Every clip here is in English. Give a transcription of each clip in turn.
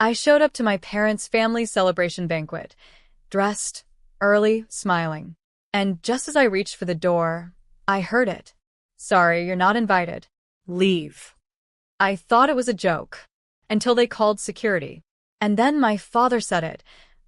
I showed up to my parents' family celebration banquet, dressed, early, smiling. And just as I reached for the door, I heard it. "Sorry, you're not invited. Leave." I thought it was a joke, until they called security. And then my father said it,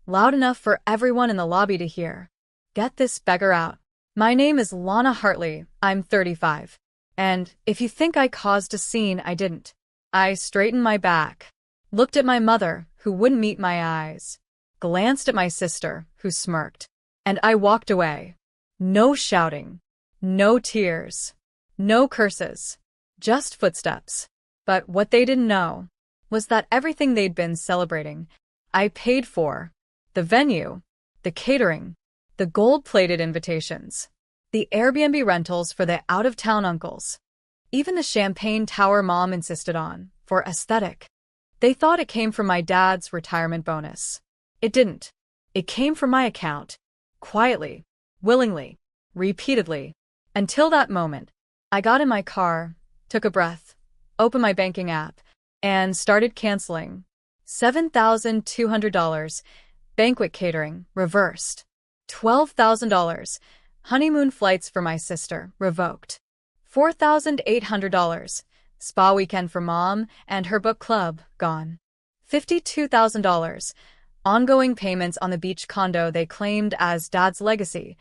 loud enough for everyone in the lobby to hear. "Get this beggar out. My name is Lana Hartley, I'm 35. And if you think I caused a scene, I didn't." I straightened my back, looked at my mother, who wouldn't meet my eyes, glanced at my sister, who smirked, and I walked away. No shouting, no tears, no curses, just footsteps. But what they didn't know was that everything they'd been celebrating, I paid for. The venue, the catering, the gold-plated invitations, the Airbnb rentals for the out-of-town uncles, even the champagne tower Mom insisted on, for aesthetic. They thought it came from my dad's retirement bonus. It didn't. It came from my account. Quietly, willingly, repeatedly. Until that moment, I got in my car, took a breath, opened my banking app, and started canceling. $7,200. Banquet catering, reversed. $12,000. Honeymoon flights for my sister, revoked. $4,800. Spa weekend for Mom and her book club, gone. $52,000. Ongoing payments on the beach condo they claimed as Dad's legacy,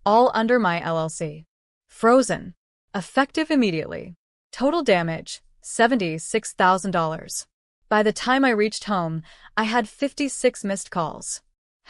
all under my LLC. Frozen. Effective immediately. Total damage, $76,000. By the time I reached home, I had 56 missed calls.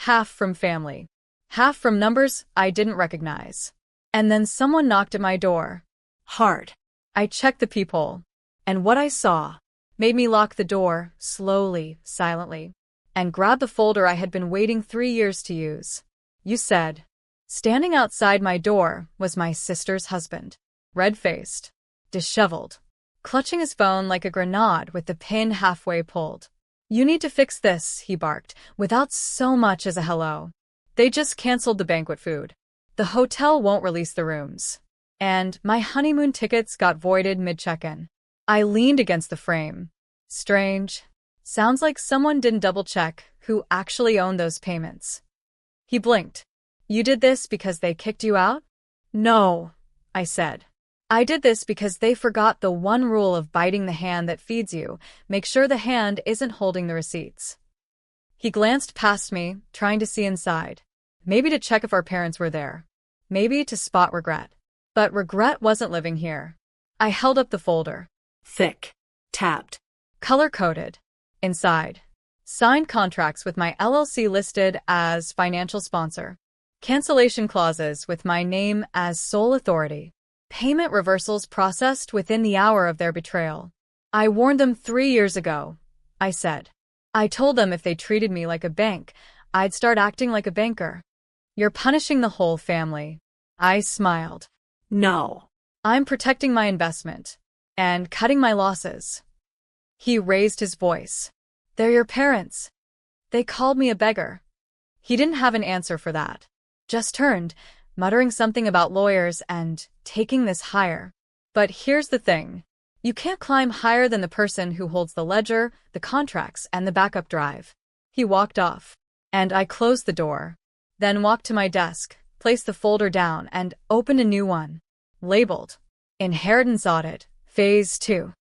Half from family. Half from numbers I didn't recognize. And then someone knocked at my door. Hard. I checked the peephole, and what I saw made me lock the door, slowly, silently, and grab the folder I had been waiting 3 years to use. "You said." Standing outside my door was my sister's husband, red-faced, disheveled, clutching his phone like a grenade with the pin halfway pulled. "You need to fix this," he barked, without so much as a hello. "They just canceled the banquet food. The hotel won't release the rooms. And my honeymoon tickets got voided mid-check-in." I leaned against the frame. Strange. Sounds like someone didn't double-check who actually owned those payments. He blinked. "You did this because they kicked you out?" "No," I said. "I did this because they forgot the one rule of biting the hand that feeds you. Make sure the hand isn't holding the receipts." He glanced past me, trying to see inside. Maybe to check if our parents were there. Maybe to spot regret. But regret wasn't living here. I held up the folder. Thick. Tabbed. Color-coded. Inside. Signed contracts with my LLC listed as financial sponsor. Cancellation clauses with my name as sole authority. Payment reversals processed within the hour of their betrayal. "I warned them 3 years ago," I said. "I told them if they treated me like a bank, I'd start acting like a banker." "You're punishing the whole family." I smiled. "No. I'm protecting my investment. And cutting my losses." He raised his voice. "They're your parents. They called me a beggar." He didn't have an answer for that. Just turned, muttering something about lawyers and taking this higher. "But here's the thing. You can't climb higher than the person who holds the ledger, the contracts, and the backup drive." He walked off, and I closed the door, then walked to my desk, placed the folder down, and opened a new one, labeled Inheritance Audit, Phase 2.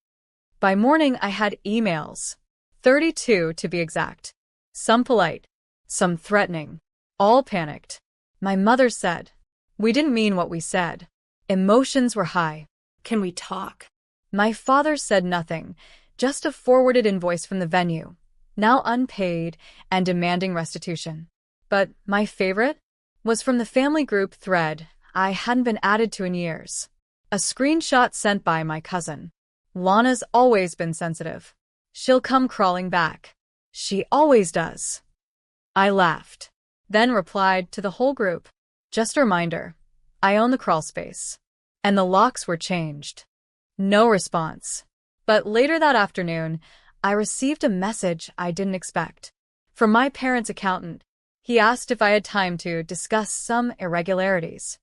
By morning, I had emails, 32 to be exact. Some polite, some threatening, all panicked. My mother said, "We didn't mean what we said." Emotions were high. "Can we talk?" My father said nothing, just a forwarded invoice from the venue, now unpaid and demanding restitution. But my favorite was from the family group thread I hadn't been added to in years. A screenshot sent by my cousin. "Lana's always been sensitive. She'll come crawling back. She always does." I laughed, then replied to the whole group. "Just a reminder, I own the crawl space." And the locks were changed. No response. But later that afternoon, I received a message I didn't expect. From my parents' accountant. He asked if I had time to discuss some irregularities.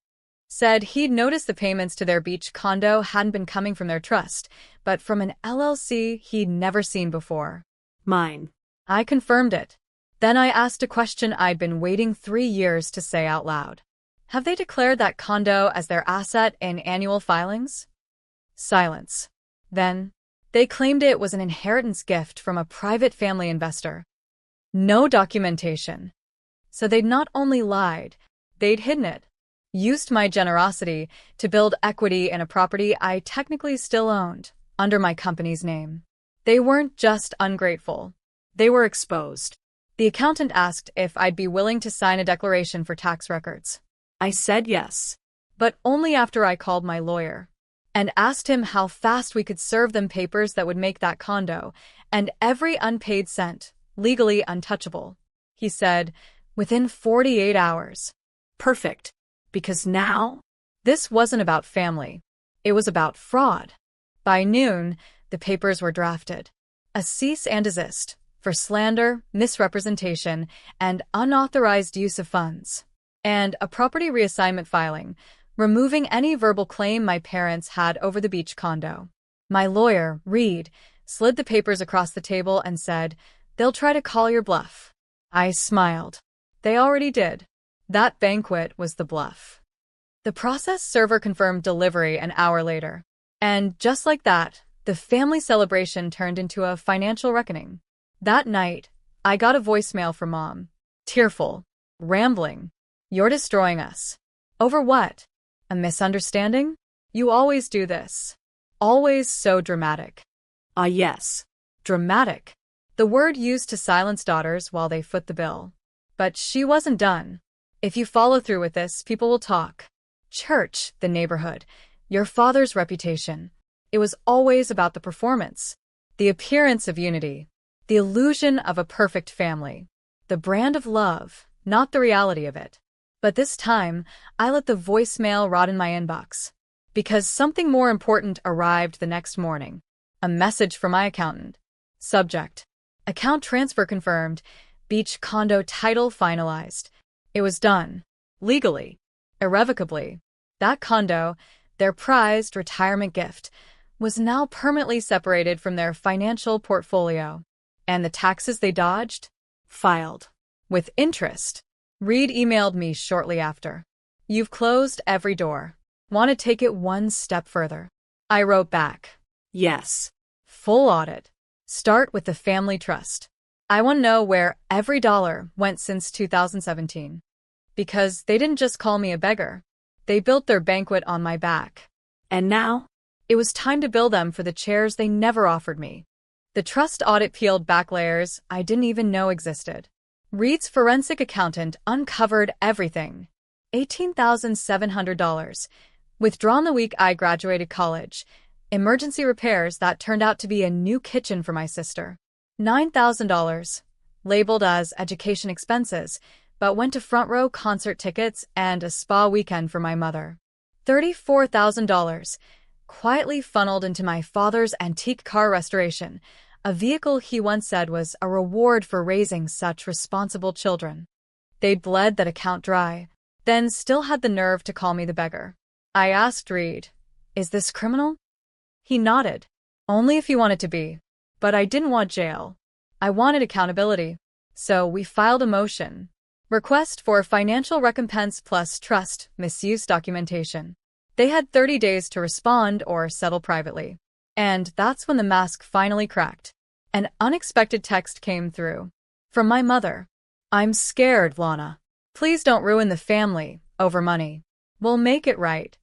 Said he'd noticed the payments to their beach condo hadn't been coming from their trust, but from an LLC he'd never seen before. Mine. I confirmed it. Then I asked a question I'd been waiting 3 years to say out loud. Have they declared that condo as their asset in annual filings? Silence. Then, they claimed it was an inheritance gift from a private family investor. No documentation. So they'd not only lied, they'd hidden it. Used my generosity to build equity in a property I technically still owned, under my company's name. They weren't just ungrateful. They were exposed. The accountant asked if I'd be willing to sign a declaration for tax records. I said yes, but only after I called my lawyer and asked him how fast we could serve them papers that would make that condo and every unpaid cent legally untouchable. He said, within 48 hours. Perfect, because now, this wasn't about family. It was about fraud. By noon, the papers were drafted. A cease and desist for slander, misrepresentation, and unauthorized use of funds. And a property reassignment filing, removing any verbal claim my parents had over the beach condo. My lawyer, Reed, slid the papers across the table and said, "They'll try to call your bluff." I smiled. They already did. That banquet was the bluff. The process server confirmed delivery an hour later. And just like that, the family celebration turned into a financial reckoning. That night, I got a voicemail from Mom. Tearful, rambling. "You're destroying us." Over what? A misunderstanding? You always do this. Always so dramatic. Ah, yes. Dramatic. The word used to silence daughters while they foot the bill. But she wasn't done. If you follow through with this, people will talk. Church, the neighborhood, your father's reputation. It was always about the performance, the appearance of unity, the illusion of a perfect family, the brand of love, not the reality of it. But this time, I let the voicemail rot in my inbox. Because something more important arrived the next morning. A message from my accountant. Subject: account transfer confirmed. Beach condo title finalized. It was done. Legally. Irrevocably. That condo, their prized retirement gift, was now permanently separated from their financial portfolio. And the taxes they dodged? Filed. With interest. Reed emailed me shortly after. "You've closed every door. Want to take it one step further?" I wrote back. Yes. Full audit. Start with the family trust. I want to know where every dollar went since 2017. Because they didn't just call me a beggar. They built their banquet on my back. And now, it was time to bill them for the chairs they never offered me. The trust audit peeled back layers I didn't even know existed. Reed's forensic accountant uncovered everything. $18,700. Withdrawn the week I graduated college. Emergency repairs that turned out to be a new kitchen for my sister. $9,000. Labeled as education expenses, but went to front row concert tickets and a spa weekend for my mother. $34,000. Quietly funneled into my father's antique car restoration, a vehicle he once said was a reward for raising such responsible children. They'd bled that account dry, then still had the nerve to call me the beggar. I asked Reed, "Is this criminal?" He nodded. "Only if you want it to be. But I didn't want jail. I wanted accountability. So we filed a motion. Request for financial recompense plus trust misuse documentation. They had 30 days to respond or settle privately. And that's when the mask finally cracked. An unexpected text came through. From my mother. "I'm scared, Lana. Please don't ruin the family over money. We'll make it right."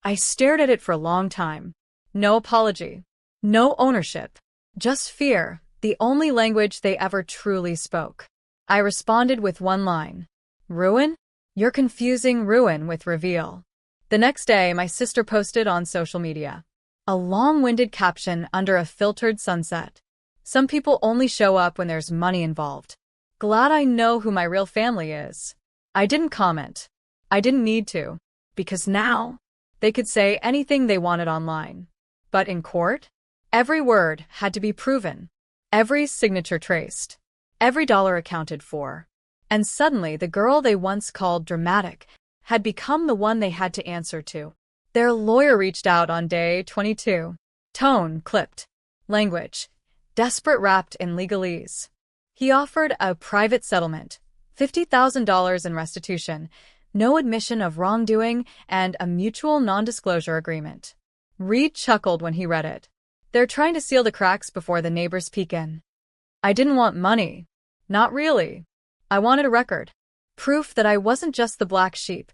I stared at it for a long time. No apology. No ownership. Just fear, the only language they ever truly spoke. I responded with one line. "Ruin? You're confusing ruin with reveal." The next day, my sister posted on social media. A long-winded caption under a filtered sunset. "Some people only show up when there's money involved. Glad I know who my real family is." I didn't comment. I didn't need to. Because now, they could say anything they wanted online. But in court, every word had to be proven. Every signature traced. Every dollar accounted for. And suddenly, the girl they once called dramatic had become the one they had to answer to. Their lawyer reached out on day 22. Tone clipped. Language desperate, wrapped in legalese. He offered a private settlement, $50,000 in restitution, no admission of wrongdoing, and a mutual non-disclosure agreement. Reed chuckled when he read it. They're trying to seal the cracks before the neighbors peek in. I didn't want money. Not really. I wanted a record. Proof that I wasn't just the black sheep.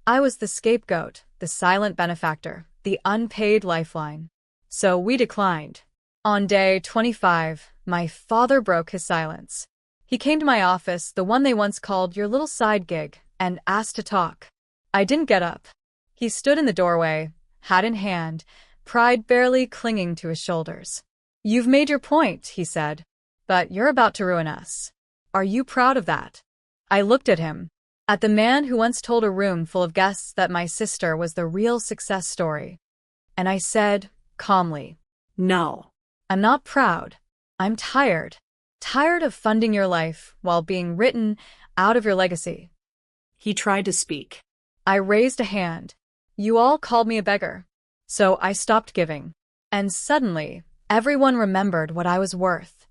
I was the scapegoat, the silent benefactor, the unpaid lifeline. So we declined. On day 25, my father broke his silence. He came to my office, the one they once called your little side gig, and asked to talk. I didn't get up. He stood in the doorway, hat in hand, pride barely clinging to his shoulders. You've made your point, he said, but you're about to ruin us. Are you proud of that? I looked at him, at the man who once told a room full of guests that my sister was the real success story. And I said, calmly, no. I'm not proud. I'm tired. Tired of funding your life while being written out of your legacy. He tried to speak. I raised a hand. You all called me a beggar. So I stopped giving. And suddenly, everyone remembered what I was worth.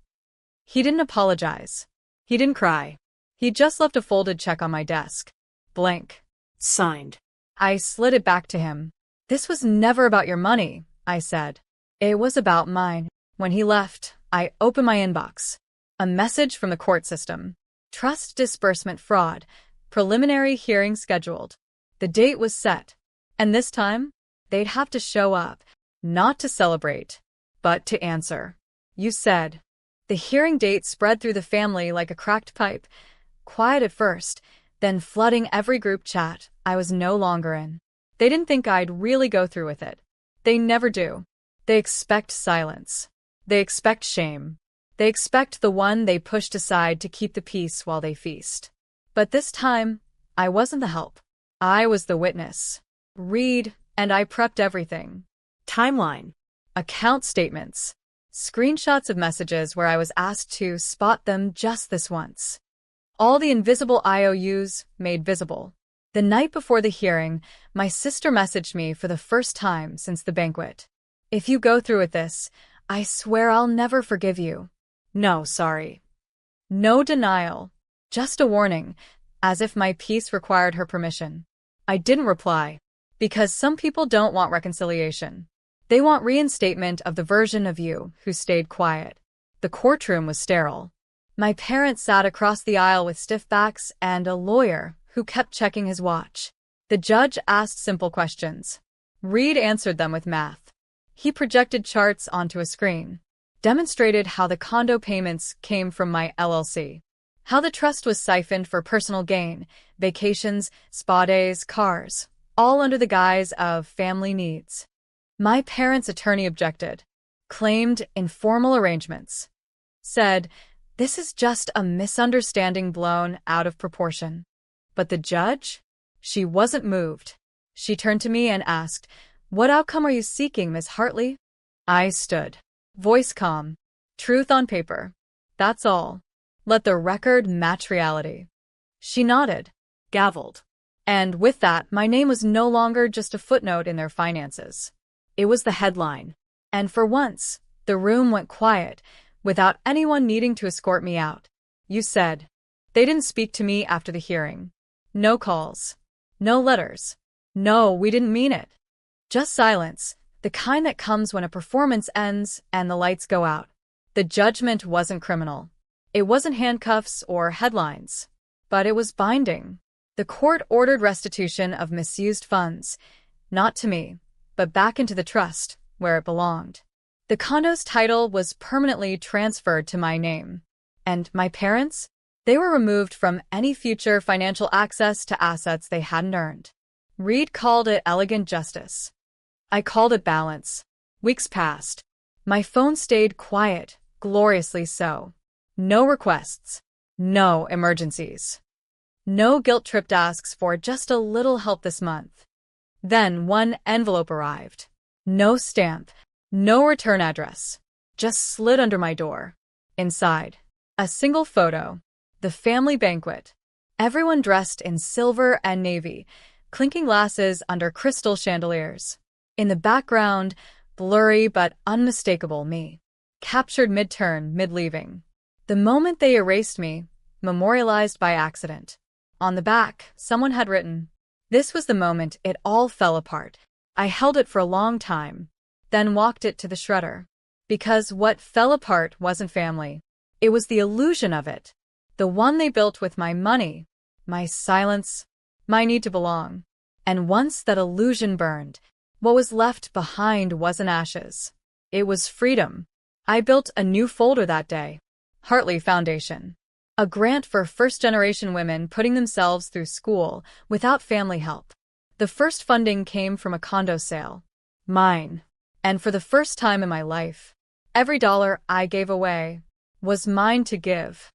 He didn't apologize. He didn't cry. He just left a folded check on my desk. Blank. Signed. I slid it back to him. This was never about your money, I said. It was about mine. When he left, I opened my inbox. A message from the court system. Trust disbursement fraud. Preliminary hearing scheduled. The date was set. And this time, they'd have to show up, not to celebrate, but to answer. You said. The hearing date spread through the family like a cracked pipe. Quiet at first, then flooding every group chat I was no longer in. They didn't think I'd really go through with it. They never do. They expect silence. They expect shame. They expect the one they pushed aside to keep the peace while they feast. But this time, I wasn't the help. I was the witness. Read, and I prepped everything. Timeline. Account statements. Screenshots of messages where I was asked to spot them just this once. All the invisible IOUs made visible. The night before the hearing, my sister messaged me for the first time since the banquet. If you go through with this, I swear I'll never forgive you. No, sorry. No denial. Just a warning, as if my peace required her permission. I didn't reply, because some people don't want reconciliation. They want reinstatement of the version of you who stayed quiet. The courtroom was sterile. My parents sat across the aisle with stiff backs and a lawyer who kept checking his watch. The judge asked simple questions. Reed answered them with math. He projected charts onto a screen, demonstrated how the condo payments came from my LLC, how the trust was siphoned for personal gain, vacations, spa days, cars, all under the guise of family needs. My parents' attorney objected, claimed informal arrangements, said, this is just a misunderstanding blown out of proportion. But the judge? She wasn't moved. She turned to me and asked, what outcome are you seeking, Miss Hartley? I stood, voice calm, truth on paper. That's all. Let the record match reality. She nodded, gavelled. And with that, my name was no longer just a footnote in their finances. It was the headline. And for once, the room went quiet, without anyone needing to escort me out. You said. They didn't speak to me after the hearing. No calls. No letters. No, we didn't mean it. Just silence, the kind that comes when a performance ends and the lights go out. The judgment wasn't criminal. It wasn't handcuffs or headlines. But it was binding. The court ordered restitution of misused funds, not to me, but back into the trust, where it belonged. The condo's title was permanently transferred to my name. And my parents? They were removed from any future financial access to assets they hadn't earned. Reed called it elegant justice. I called it balance. Weeks passed. My phone stayed quiet, gloriously so. No requests. No emergencies. No guilt-tripped asks for just a little help this month. Then one envelope arrived. No stamp. No return address. Just slid under my door. Inside, a single photo. The family banquet. Everyone dressed in silver and navy, clinking glasses under crystal chandeliers. In the background, blurry but unmistakable me. Captured mid-turn, mid-leaving. The moment they erased me, memorialized by accident. On the back, someone had written, "This was the moment it all fell apart." I held it for a long time, then walked it to the shredder. Because what fell apart wasn't family. It was the illusion of it. The one they built with my money, my silence, my need to belong. And once that illusion burned, what was left behind wasn't ashes. It was freedom. I built a new folder that day. Hartley Foundation. A grant for first-generation women putting themselves through school without family help. The first funding came from a condo sale. Mine. And for the first time in my life, every dollar I gave away was mine to give.